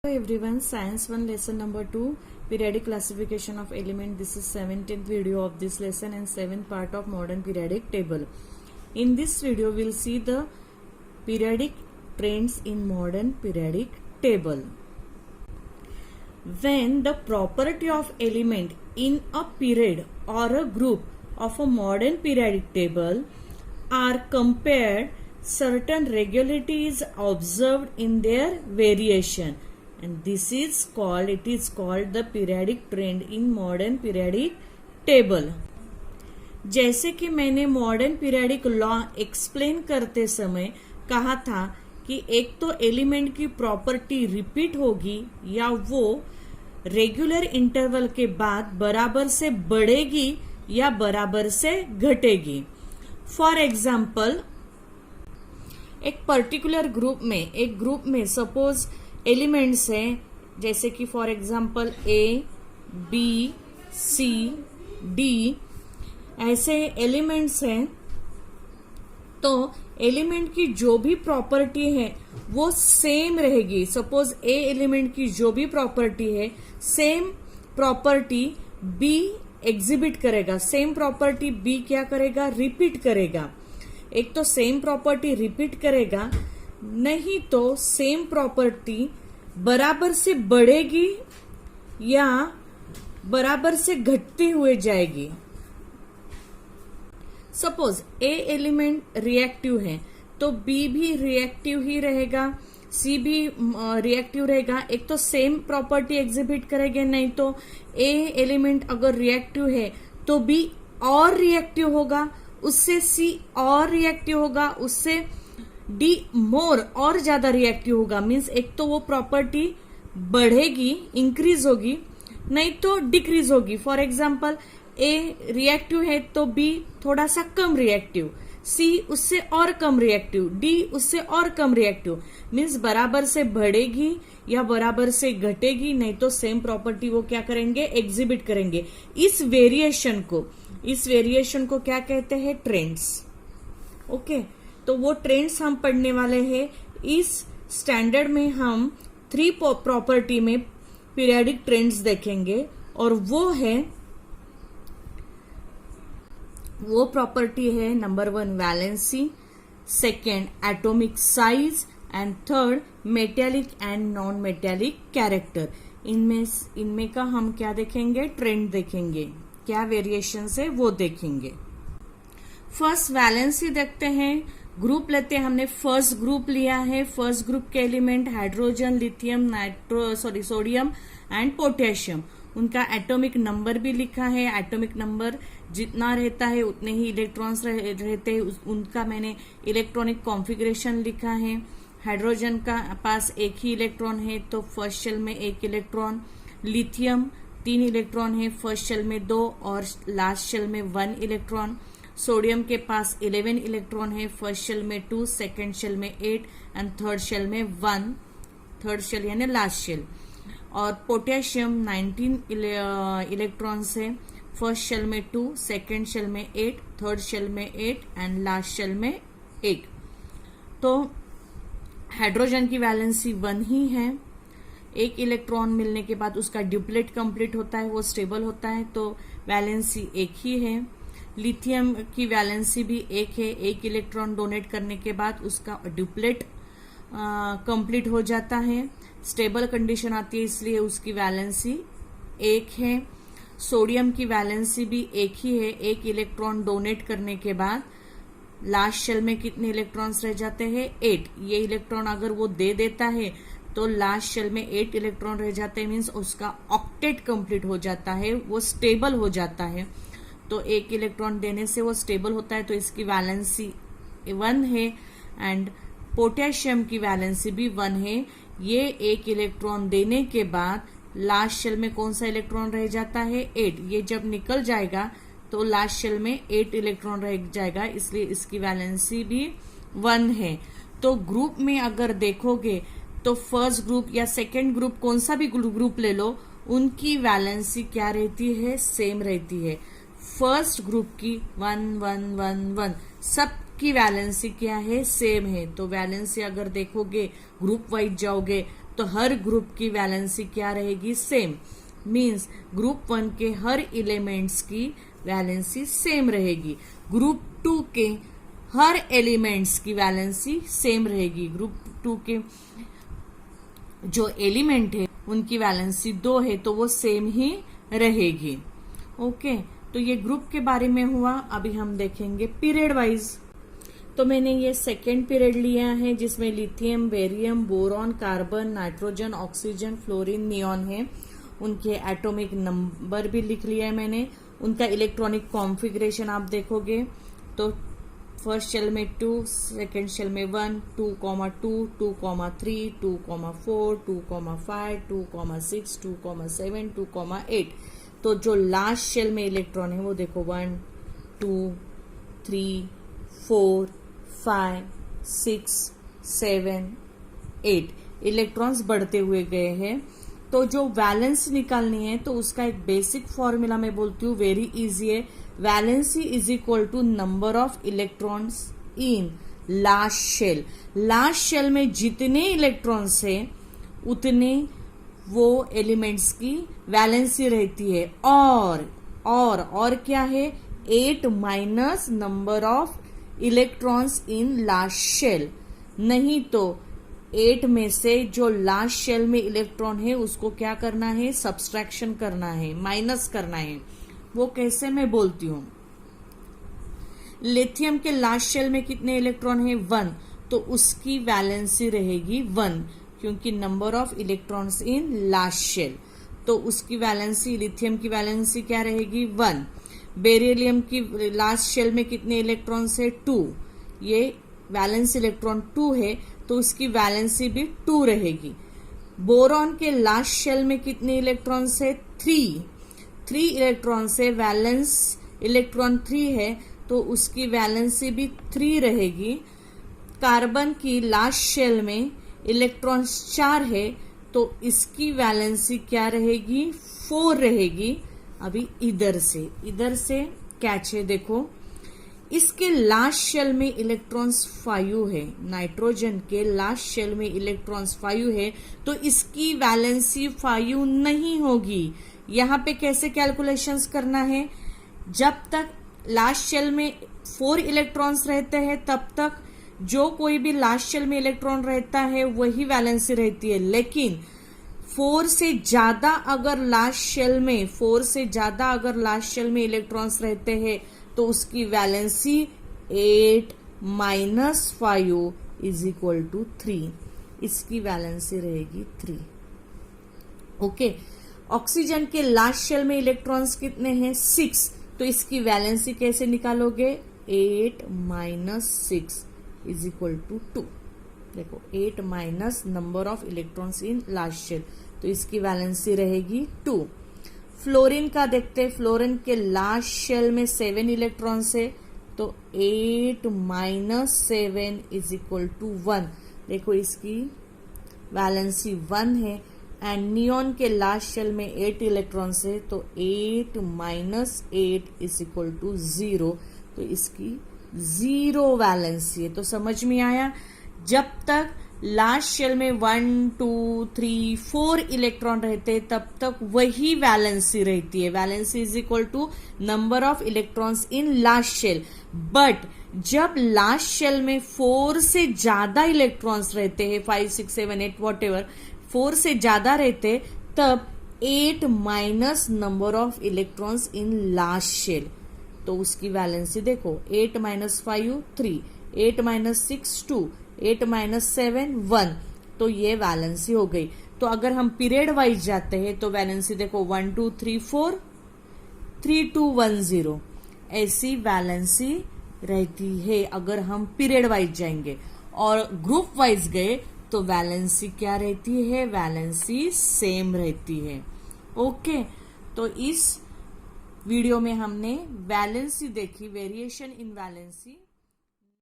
Hello everyone, Science 1 lesson number 2, periodic classification of element. This is 17th video of this lesson and 7th part of modern periodic table. In this video, we'll see the periodic trends in modern periodic table. When the property of element in a period or a group of a modern periodic table are compared, certain regularity is observed in their variation. And this is called, the periodic trend in modern periodic table. जैसे कि मैंने modern periodic law explain करते समय कहा था कि एक तो एलिमेंट की प्रॉपर्टी रिपीट होगी या वो रेगुलर इंटरवल के बाद बराबर से बढ़ेगी या बराबर से घटेगी. फॉर एग्जाम्पल, एक पर्टिकुलर ग्रुप में सपोज एलिमेंट्स हैं, जैसे कि for example A, B, C, D, ऐसे एलिमेंट्स हैं. तो एलिमेंट की जो भी प्रॉपर्टी है वो सेम रहेगी. सपोज ए एलिमेंट की जो भी प्रॉपर्टी है सेम प्रॉपर्टी बी एग्जिबिट करेगा, सेम प्रॉपर्टी बी क्या करेगा, रिपीट करेगा. एक तो सेम प्रॉपर्टी रिपीट करेगा, नहीं तो सेम प्रॉपर्टी बराबर से बढ़ेगी या बराबर से घटती हुए जाएगी. सपोज ए एलिमेंट रिएक्टिव है तो बी भी रिएक्टिव ही रहेगा, सी भी रिएक्टिव रहेगा. एक तो सेम प्रॉपर्टी एग्जिबिट करेंगे, नहीं तो ए एलिमेंट अगर रिएक्टिव है तो बी और रिएक्टिव होगा, उससे सी और रिएक्टिव होगा, उससे डी मोर और ज्यादा रिएक्टिव होगा. मीन्स एक तो वो प्रॉपर्टी बढ़ेगी, इंक्रीज होगी, नहीं तो डिक्रीज होगी. फॉर एग्जाम्पल, ए रिएक्टिव है तो बी थोड़ा सा कम रिएक्टिव, सी उससे और कम रिएक्टिव, डी उससे और कम रिएक्टिव. मीन्स बराबर से बढ़ेगी या बराबर से घटेगी, नहीं तो सेम प्रॉपर्टी वो क्या करेंगे, एग्जिबिट करेंगे. इस वेरिएशन को क्या कहते हैं, ट्रेंड्स. ओके, तो वो ट्रेंड्स हम पढ़ने वाले हैं. इस स्टैंडर्ड में हम 3 प्रॉपर्टी में पीरियडिक ट्रेंड्स देखेंगे और वो प्रॉपर्टी है number 1 valency, second atomic size and third metallic and non metallic character. इनमें का हम क्या देखेंगे, ट्रेंड देखेंगे, क्या वेरिएशन है वो देखेंगे. फर्स्ट वैलेंसी देखते हैं. ग्रुप लेते हैं, हमने फर्स्ट ग्रुप लिया है. फर्स्ट ग्रुप के element hydrogen, lithium, sodium and potassium. उनका एटॉमिक नंबर भी लिखा है. एटॉमिक नंबर जितना रहता है उतने ही इलेक्ट्रॉन्स रहते हैं. उनका मैंने इलेक्ट्रॉनिक कॉन्फ़िगरेशन लिखा है. हाइड्रोजन का पास एक ही इलेक्ट्रॉन है तो फर्स्ट शेल में 1 इलेक्ट्रॉन. लिथियम 3 इलेक्ट्रॉन है, फर्स्ट शेल में 2 और लास्ट शेल में 1 इलेक्ट्रॉन. सोडियम के पास 11 इलेक्ट्रॉन है, फर्स्ट शेल में 2, सेकेंड शेल में 8 एंड थर्ड शेल में 1, थर्ड शेल यानी लास्ट शेल. और पोटेशियम 19 इलेक्ट्रॉन्स है, फर्स्ट शेल में 2, सेकेंड शेल में 8, थर्ड शेल में 8 एंड लास्ट शेल में 1. तो हाइड्रोजन की वैलेंसी 1 ही है. 1 इलेक्ट्रॉन मिलने के बाद उसका ड्यूप्लेट कंप्लीट होता है, वो स्टेबल होता है, तो वैलेंसी 1 ही है. लिथियम की वैलेंसी भी 1 है. 1 इलेक्ट्रॉन डोनेट करने के बाद उसका ड्यूप्लेट कंप्लीट हो जाता है, स्टेबल कंडीशन आती है, इसलिए उसकी वैलेंसी 1 है. सोडियम की वैलेंसी भी 1 ही है. 1 इलेक्ट्रॉन डोनेट करने के बाद लास्ट शेल में कितने इलेक्ट्रॉन्स रह जाते हैं, 8. ये इलेक्ट्रॉन अगर वो दे देता है तो लास्ट शेल में 8 इलेक्ट्रॉन रह जाते हैं. मीन्स उसका ऑक्टेट कंप्लीट हो जाता है, वो स्टेबल हो जाता है. तो 1 इलेक्ट्रॉन देने से वो स्टेबल होता है, तो इसकी वैलेंसी 1 है. एंड पोटेशियम की वैलेंसी भी 1 है. ये 1 इलेक्ट्रॉन देने के बाद लास्ट शेल में कौन सा इलेक्ट्रॉन रह जाता है, 8. ये जब निकल जाएगा तो लास्ट शेल में 8 इलेक्ट्रॉन रह जाएगा, इसलिए इसकी वैलेंसी भी 1 है. तो ग्रुप में अगर देखोगे तो फर्स्ट ग्रुप या सेकेंड ग्रुप, कौन सा भी ग्रुप ले लो, उनकी वैलेंसी क्या रहती है, सेम रहती है. फर्स्ट ग्रुप की 1 1 1 1, सब की वैलेंसी क्या है, सेम है. तो वैलेंसी अगर देखोगे ग्रुप वाइज जाओगे तो हर ग्रुप की वैलेंसी क्या रहेगी, सेम। मीन्स ग्रुप 1 के हर एलिमेंट्स की वैलेंसी सेम रहेगी, ग्रुप 2 के हर एलिमेंट्स की वैलेंसी सेम रहेगी। ग्रुप 2 के जो एलिमेंट है उनकी वैलेंसी 2 है तो वो सेम ही रहेगी। ओके, तो ये ग्रुप के बारे में हुआ। अभी हम देखेंगे पीरियड वाइज। तो मैंने ये सेकेंड पीरियड लिया है जिसमें lithium, barium, boron, carbon, nitrogen, oxygen, fluorine, neon है। उनके एटॉमिक नंबर भी लिख लिया है मैंने। उनका इलेक्ट्रॉनिक कॉन्फ़िगरेशन आप देखोगे तो फर्स्ट शेल में 2, सेकेंड शेल में 1, 2,2, 2,3, 2,4, 2,5, 2,6, 2,7, 2,8। तो जो लास्ट शेल में इलेक्ट्रॉन है वो देखो 1, 2, 3, 4, 5, 6, 7, 8 इलेक्ट्रॉन्स बढ़ते हुए गए हैं। तो जो वैलेंस निकालनी है तो उसका एक बेसिक फॉर्मूला मैं बोलती हूँ, वेरी इजी है। Valency is equal to number of electrons in last shell. Last shell में जितने इलेक्ट्रॉन्स है उतने वो एलिमेंट्स की वैलेंसी रहती है। और क्या है, 8 minus number of electrons in last shell. नहीं तो 8 में से जो लास्ट शेल में इलेक्ट्रॉन है उसको क्या करना है, सब्सट्रैक्शन करना है, माइनस करना है। वो कैसे मैं बोलती हूँ, लिथियम के लास्ट शेल में कितने इलेक्ट्रॉन है, 1, तो उसकी वैलेंसी रहेगी 1 क्योंकि number of electrons in last shell. तो उसकी वैलेंसी, लिथियम की वैलेंसी क्या रहेगी, 1। बेरिलियम की लास्ट शेल में कितने इलेक्ट्रॉन्स है, 2। ये वैलेंस इलेक्ट्रॉन 2 है तो उसकी वैलेंसी भी 2 रहेगी। बोरॉन के लास्ट शेल में कितने इलेक्ट्रॉन्स है, 3 इलेक्ट्रॉन से वैलेंस इलेक्ट्रॉन 3 है तो उसकी वैलेंसी भी 3 रहेगी। कार्बन की लास्ट शेल में इलेक्ट्रॉन्स 4 है तो इसकी वैलेंसी क्या रहेगी, 4 रहेगी। अभी इधर से कैच है, देखो इसके लास्ट शेल में इलेक्ट्रॉन्स 5 है, नाइट्रोजन के लास्ट शेल में इलेक्ट्रॉन्स 5 है तो इसकी वैलेंसी 5 नहीं होगी। यहाँ पे कैसे कैलकुलेशंस करना है, जब तक लास्ट शेल में 4 इलेक्ट्रॉन्स रहते हैं तब तक जो कोई भी लास्ट शेल में इलेक्ट्रॉन रहता है वही वैलेंसी रहती है। लेकिन 4 से ज्यादा अगर लास्ट शेल में इलेक्ट्रॉन्स रहते हैं तो उसकी valency 8 minus 5 is equal to 3। इसकी वैलेंसी रहेगी 3। ओके, ऑक्सीजन के लास्ट शेल में इलेक्ट्रॉन्स कितने हैं, 6, तो इसकी वैलेंसी कैसे निकालोगे, 8 माइनस 6 इज इक्वल टू 2। देखो 8 minus number of electrons in last shell तो इसकी वैलेंसी रहेगी 2। फ्लोरीन का देखते हैं, फ्लोरीन के लास्ट शेल में 7 इलेक्ट्रॉन्स है तो 8 माइनस 7 इज इक्वल टू 1। देखो इसकी वैलेंसी 1 है। एंड नियॉन के लास्ट शेल में 8 इलेक्ट्रॉन्स है तो 8 माइनस 8 इज इक्वल टू 0, तो इसकी 0 वैलेंसी है। तो समझ में आया, जब तक लास्ट शेल में 1, 2, 3, 4 इलेक्ट्रॉन रहते तब तक वही वैलेंसी रहती है। Valency is equal to number of electrons in last shell. But जब लास्ट शेल में 4 से ज्यादा इलेक्ट्रॉन्स रहते हैं, 5, 6, 7, 8 वॉटेवर 4 से ज्यादा रहते तब 8 minus number of electrons in last shell, तो उसकी वैलेंसी देखो 8 माइनस 5 3, 8 माइनस 6 2, 8 माइनस 7 1, तो ये वैलेंसी हो गई। तो अगर हम पीरियड वाइज जाते हैं तो वैलेंसी देखो 1 2 3 4, 3 2 1 0 ऐसी वैलेंसी रहती है अगर हम पीरियड वाइज जाएंगे। और ग्रुप वाइज गए तो वैलेंसी क्या रहती है, वैलेंसी सेम रहती है। ओके, तो इस वीडियो में हमने वैलेंसी देखी, वेरिएशन इन वैलेंसी।